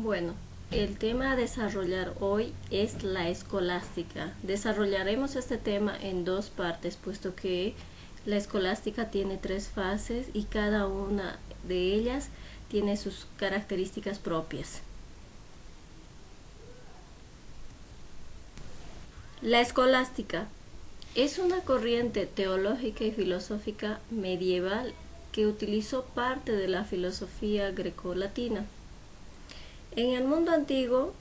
Bueno, el tema a desarrollar hoy es la escolástica. Desarrollaremos este tema en dos partes, puesto que la escolástica tiene tres fases y cada una de ellas tiene sus características propias. La escolástica es una corriente teológica y filosófica medieval que utilizó parte de la filosofía grecolatina. En el mundo antiguo,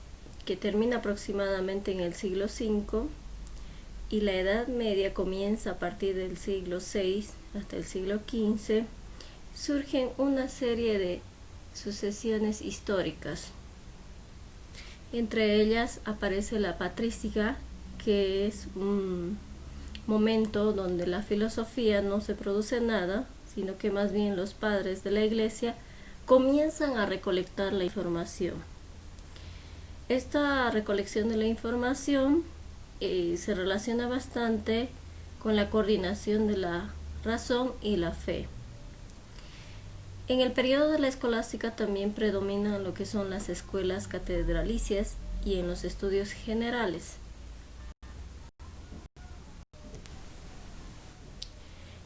que termina aproximadamente en el siglo V, y la Edad Media comienza a partir del siglo VI hasta el siglo XV, surgen una serie de sucesiones históricas. Entre ellas aparece la patrística, que es un momento donde la filosofía no se produce nada, sino que más bien los padres de la Iglesia comienzan a recolectar la información. Esta recolección de la información se relaciona bastante con la coordinación de la razón y la fe. En el periodo de la escolástica también predominan lo que son las escuelas catedralicias y en los estudios generales.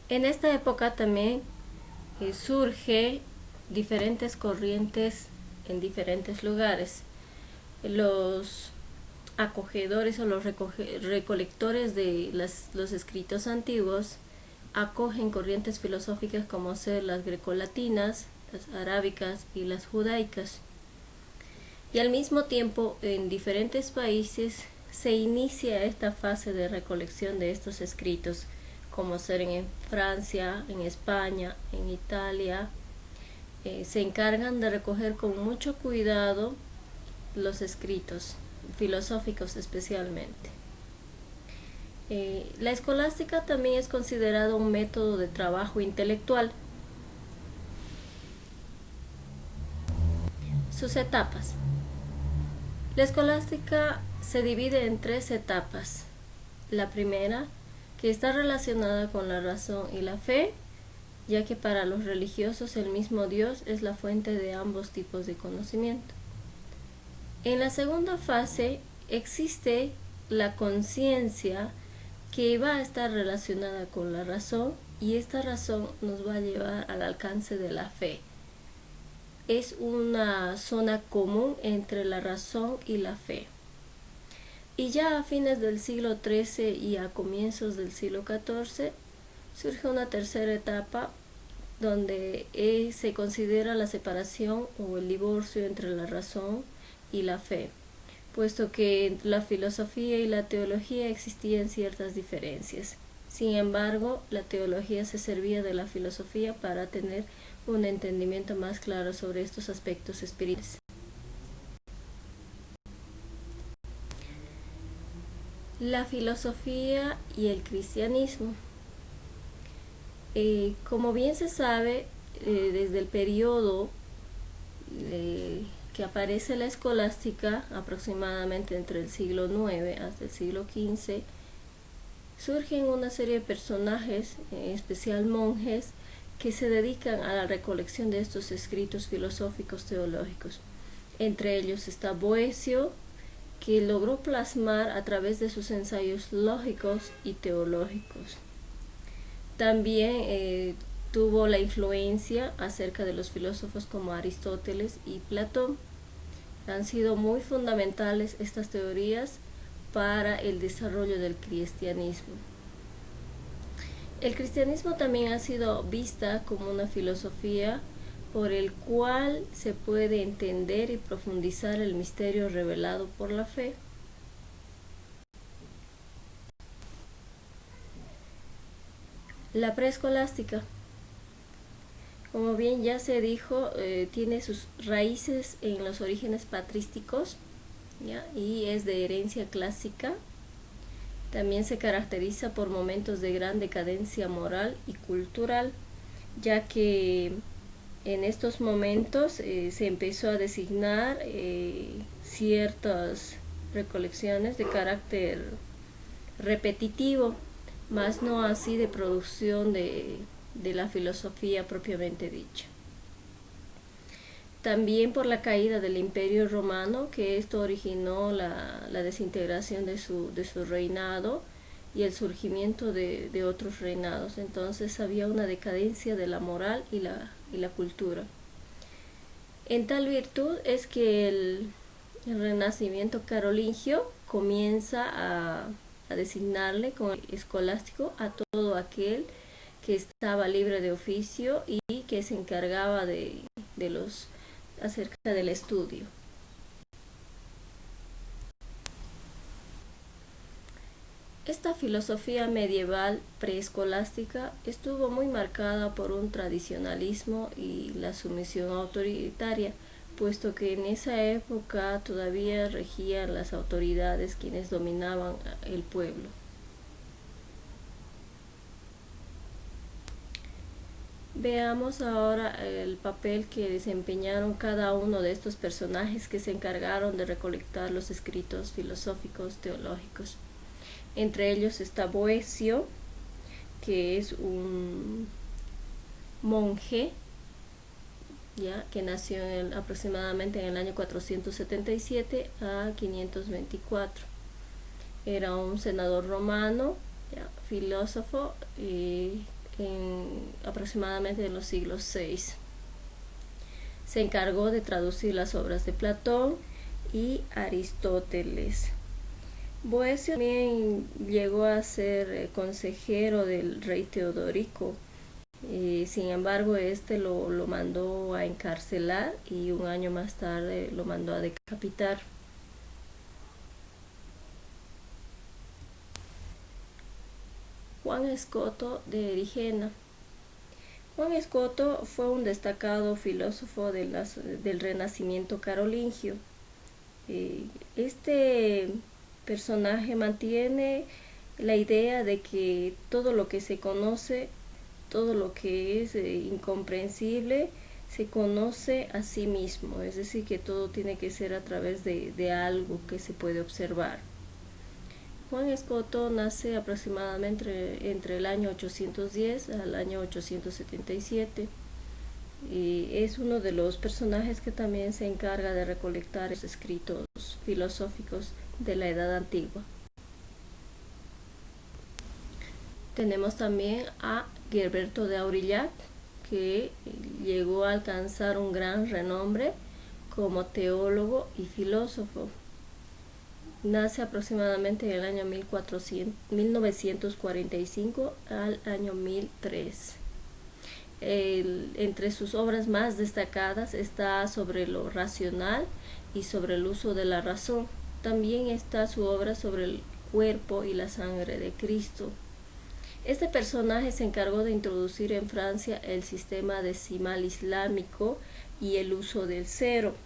En esta época también surge diferentes corrientes en diferentes lugares. Los acogedores o los recolectores de los escritos antiguos acogen corrientes filosóficas como ser las grecolatinas, las arábicas y las judaicas. Y al mismo tiempo en diferentes países se inicia esta fase de recolección de estos escritos, como ser en Francia, en España, en Italia. Se encargan de recoger con mucho cuidado los escritos filosóficos especialmente. La escolástica también es considerado un método de trabajo intelectual. Sus etapas. La escolástica se divide en tres etapas. La primera, que está relacionada con la razón y la fe, ya que para los religiosos el mismo Dios es la fuente de ambos tipos de conocimiento. En la segunda fase existe la conciencia, que va a estar relacionada con la razón, y esta razón nos va a llevar al alcance de la fe. Es una zona común entre la razón y la fe. Y ya a fines del siglo XIII y a comienzos del siglo XIV surge una tercera etapa donde se considera la separación o el divorcio entre la razón y la fe, puesto que entre la filosofía y la teología existían ciertas diferencias. Sin embargo, la teología se servía de la filosofía para tener un entendimiento más claro sobre estos aspectos espirituales. La filosofía y el cristianismo. Como bien se sabe, desde el periodo que aparece la escolástica, aproximadamente entre el siglo IX hasta el siglo XV, surgen una serie de personajes, en especial monjes, que se dedican a la recolección de estos escritos filosóficos teológicos. Entre ellos está Boecio, que logró plasmar a través de sus ensayos lógicos y teológicos. También tuvo la influencia acerca de los filósofos como Aristóteles y Platón. Han sido muy fundamentales estas teorías para el desarrollo del cristianismo. El cristianismo también ha sido vista como una filosofía por el cual se puede entender y profundizar el misterio revelado por la fe. La preescolástica, como bien ya se dijo, tiene sus raíces en los orígenes patrísticos, ¿ya? Y es de herencia clásica. También se caracteriza por momentos de gran decadencia moral y cultural, ya que en estos momentos se empezó a designar ciertas recolecciones de carácter repetitivo, más no así de producción de la filosofía propiamente dicha. También por la caída del Imperio Romano, que esto originó la desintegración de su reinado y el surgimiento de otros reinados. Entonces había una decadencia de la moral y la cultura. En tal virtud es que el Renacimiento carolingio comienza a designarle como escolástico a todo aquel que estaba libre de oficio y que se encargaba acerca del estudio. Esta filosofía medieval preescolástica estuvo muy marcada por un tradicionalismo y la sumisión autoritaria, puesto que en esa época todavía regían las autoridades quienes dominaban el pueblo. Veamos ahora el papel que desempeñaron cada uno de estos personajes que se encargaron de recolectar los escritos filosóficos teológicos. Entre ellos está Boecio, que es un monje, que nació aproximadamente en el año 477 a 524. Era un senador romano, filósofo, aproximadamente en los siglos VI. Se encargó de traducir las obras de Platón y Aristóteles. Boecio también llegó a ser consejero del rey Teodorico. Sin embargo, este lo mandó a encarcelar y un año más tarde lo mandó a decapitar. Juan Escoto de Erigena. Juan Escoto fue un destacado filósofo del Renacimiento carolingio. Este personaje mantiene la idea de que todo lo que se conoce, todo lo que es incomprensible, se conoce a sí mismo, es decir, que todo tiene que ser a través de algo que se puede observar. Juan Escoto nace aproximadamente entre el año 810 al año 877 y es uno de los personajes que también se encarga de recolectar los escritos filosóficos de la Edad Antigua. Tenemos también a Guerberto de Aurillac, que llegó a alcanzar un gran renombre como teólogo y filósofo. Nace aproximadamente en el año 1945 al año 1003. Entre sus obras más destacadas está sobre lo racional y sobre el uso de la razón. También está su obra sobre el cuerpo y la sangre de Cristo. Este personaje se encargó de introducir en Francia el sistema decimal islámico y el uso del cero.